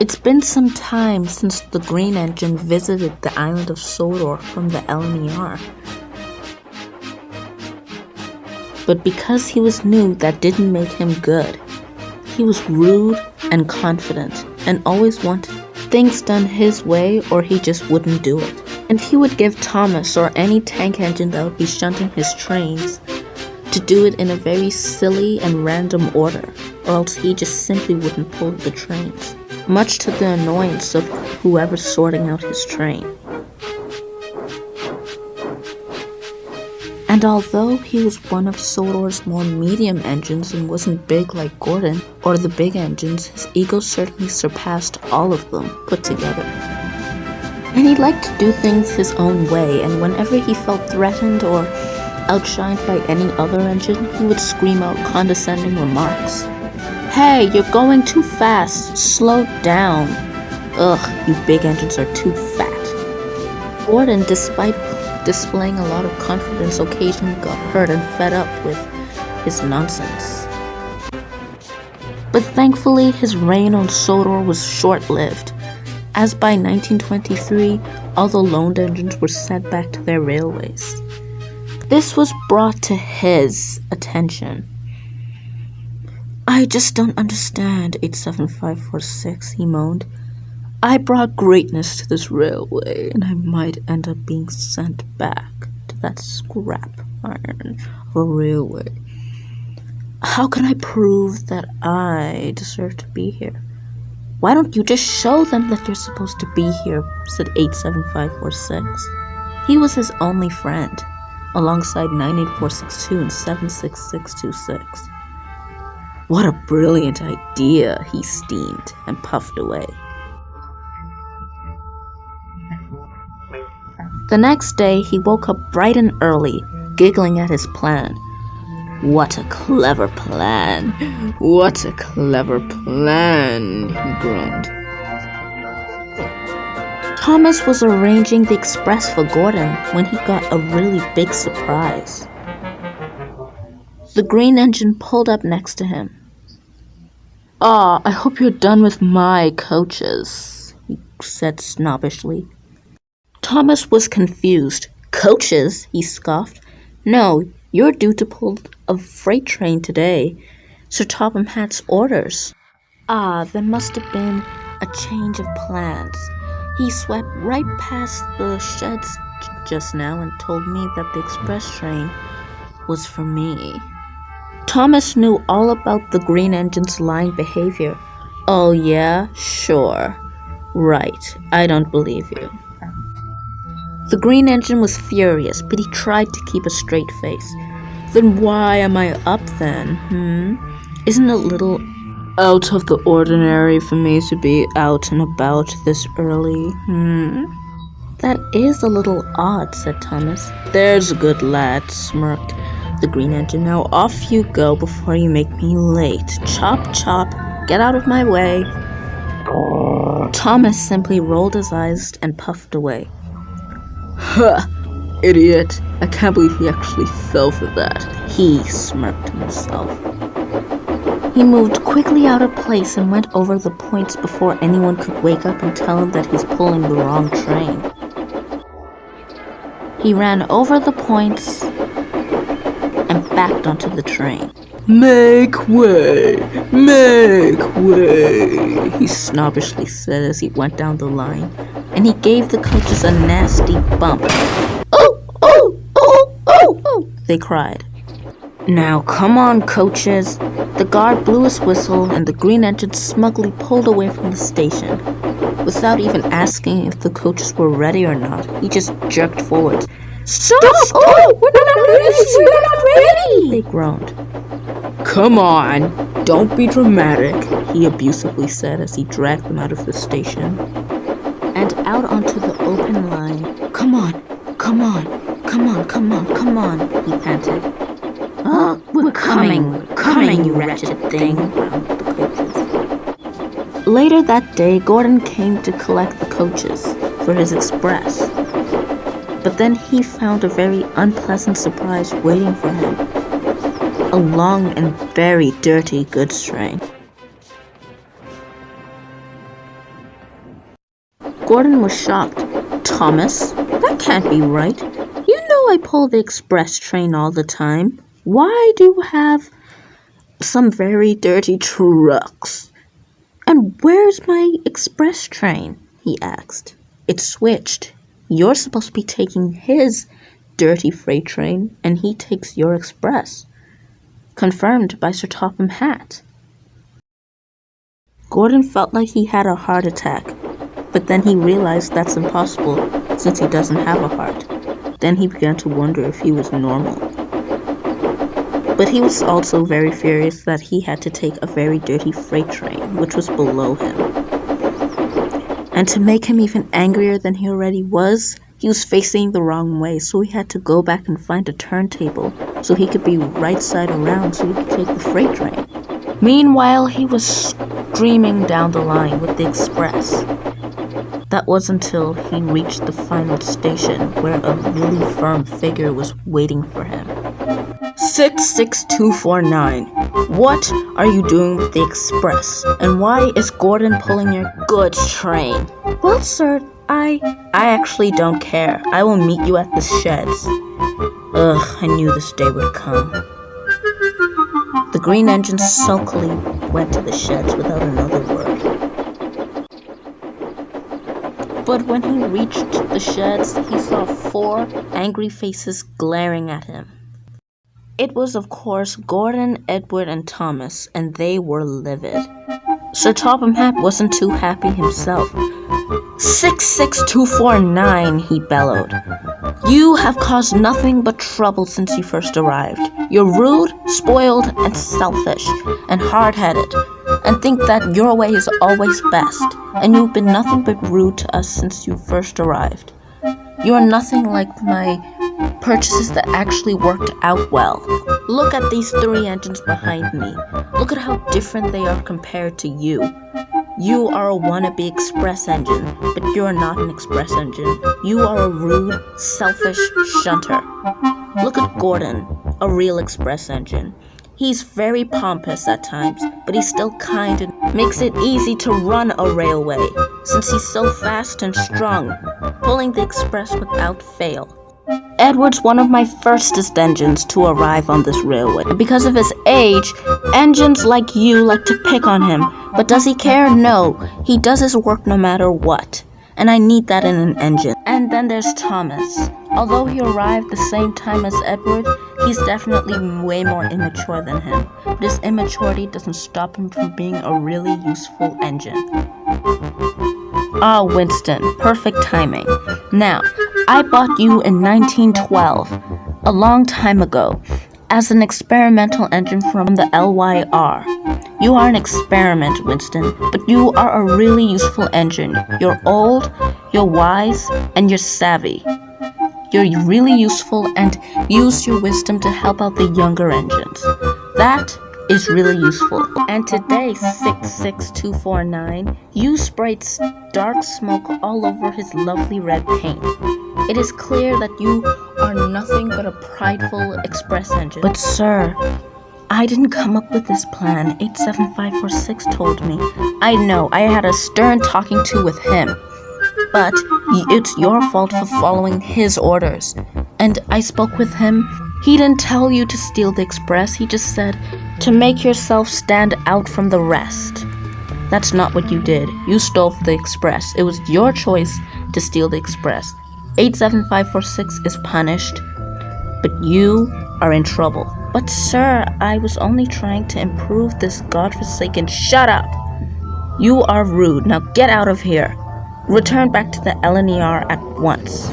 It's been some time since the green engine visited the island of Sodor from the LNER. But because he was new, that didn't make him good. He was rude and confident, and always wanted things done his way or he just wouldn't do it. And he would give Thomas or any tank engine that would be shunting his trains to do it in a very silly and random order, or else he just simply wouldn't pull the trains, much to the annoyance of whoever's sorting out his train. And although he was one of Sodor's more medium engines and wasn't big like Gordon or the big engines, his ego certainly surpassed all of them put together. And he liked to do things his own way, and whenever he felt threatened or outshined by any other engine, he would scream out condescending remarks. "Hey, you're going too fast, slow down. Ugh, you big engines are too fat." Gordon, despite displaying a lot of confidence, occasionally got hurt and fed up with his nonsense. But thankfully, his reign on Sodor was short-lived, as by 1923, all the loaned engines were sent back to their railways. This was brought to his attention. "I just don't understand, 87546, he moaned. "I brought greatness to this railway, and I might end up being sent back to that scrap iron of a railway. How can I prove that I deserve to be here?" "Why don't you just show them that you're supposed to be here," said 87546. He was his only friend, alongside 98462 and 76626. "What a brilliant idea," he steamed and puffed away. The next day, he woke up bright and early, giggling at his plan. "What a clever plan! What a clever plan!" he groaned. Thomas was arranging the express for Gordon when he got a really big surprise. The green engine pulled up next to him. I hope you're done with my coaches," he said snobbishly. Thomas was confused. "Coaches?" he scoffed. "No, you're due to pull a freight train today. Sir Topham Hatt's orders." There must have been a change of plans. He swept right past the sheds just now and told me that the express train was for me. Thomas knew all about the green engine's lying behavior. "Oh yeah? Sure. Right. I don't believe you." The green engine was furious, but he tried to keep a straight face. "Then why am I up then? Isn't it a little out of the ordinary for me to be out and about this early? "That is a little odd," said Thomas. "There's a good lad," smirked the green engine. "Now off you go before you make me late. Chop, chop, get out of my way." Thomas simply rolled his eyes and puffed away. "Huh, idiot. I can't believe he actually fell for that," he smirked to himself. He moved quickly out of place and went over the points before anyone could wake up and tell him that he's pulling the wrong train. He ran over the points and backed onto the train. "Make way! Make way!" he snobbishly said as he went down the line, and he gave the coaches a nasty bump. "Oh, oh, oh, oh, oh!" they cried. "Now come on, coaches!" The guard blew his whistle, and the green engine smugly pulled away from the station. Without even asking if the coaches were ready or not, he just jerked forward. "Stop! Oh, we're not ready! We're not ready!" they groaned. "Come on, don't be dramatic," he abusively said as he dragged them out of the station and out onto the open line. "Come on, come on, come on, come on, come on," he panted. We're coming, you wretched thing," growled the coaches. Later that day, Gordon came to collect the coaches for his express. But then he found a very unpleasant surprise waiting for him. A long and very dirty goods train. Gordon was shocked. Thomas, that can't be right. You know I pull the express train all the time. Why do you have some very dirty trucks? And where's my express train? He asked. It's switched. You're supposed to be taking his dirty freight train, and he takes your express. Confirmed by Sir Topham Hatt. Gordon felt like he had a heart attack, but then he realized that's impossible since he doesn't have a heart. Then he began to wonder if he was normal. But he was also very furious that he had to take a very dirty freight train, which was below him. And to make him even angrier than he already was, he was facing the wrong way, so he had to go back and find a turntable so he could be right side around so he could take the freight train. Meanwhile, he was streaming down the line with the express. That was until he reached the final station where a really firm figure was waiting for him. 66249. What are you doing with the express? And why is Gordon pulling your goods train? Well, sir, I actually don't care. I will meet you at the sheds. Ugh, I knew this day would come. The green engine sulkily went to the sheds without another word. But when he reached the sheds, he saw 4 angry faces glaring at him. It was, of course, Gordon, Edward, and Thomas, and they were livid. Sir Topham Hatt wasn't too happy himself. 66249, he bellowed. You have caused nothing but trouble since you first arrived. You're rude, spoiled, and selfish, and hard-headed, and think that your way is always best, and you've been nothing but rude to us since you first arrived. You are nothing like my purchases that actually worked out well. Look at these 3 engines behind me. Look at how different they are compared to you. You are a wannabe express engine, but you're not an express engine. You are a rude, selfish shunter. Look at Gordon, a real express engine. He's very pompous at times, but he's still kind and makes it easy to run a railway, since he's so fast and strong, pulling the express without fail. Edward's one of my firstest engines to arrive on this railway. Because of his age, engines like you like to pick on him. But does he care? No. He does his work no matter what. And I need that in an engine. And then there's Thomas. Although he arrived the same time as Edward, he's definitely way more immature than him. But his immaturity doesn't stop him from being a really useful engine. Ah, Winston, perfect timing. Now, I bought you in 1912, a long time ago, as an experimental engine from the LYR. You are an experiment, Winston, but you are a really useful engine. You're old, you're wise, and you're savvy. You're really useful and use your wisdom to help out the younger engines. That is really useful. And today, 66249, you sprayed dark smoke all over his lovely red paint. It is clear that you are nothing but a prideful express engine. But sir, I didn't come up with this plan. 87546 told me. I know, I had a stern talking to with him. But it's your fault for following his orders. And I spoke with him. He didn't tell you to steal the express. He just said to make yourself stand out from the rest. That's not what you did. You stole the express. It was your choice to steal the express. 87546 is punished, but you are in trouble. But sir, I was only trying to improve this godforsaken— Shut up! You are rude. Now get out of here. Return back to the LNER at once.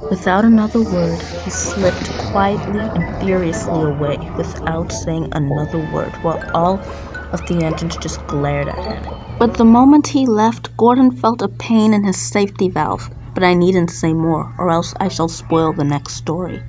Without another word, he slipped quietly and furiously away without saying another word, while all of the engines just glared at him. But the moment he left, Gordon felt a pain in his safety valve. But I needn't say more, or else I shall spoil the next story.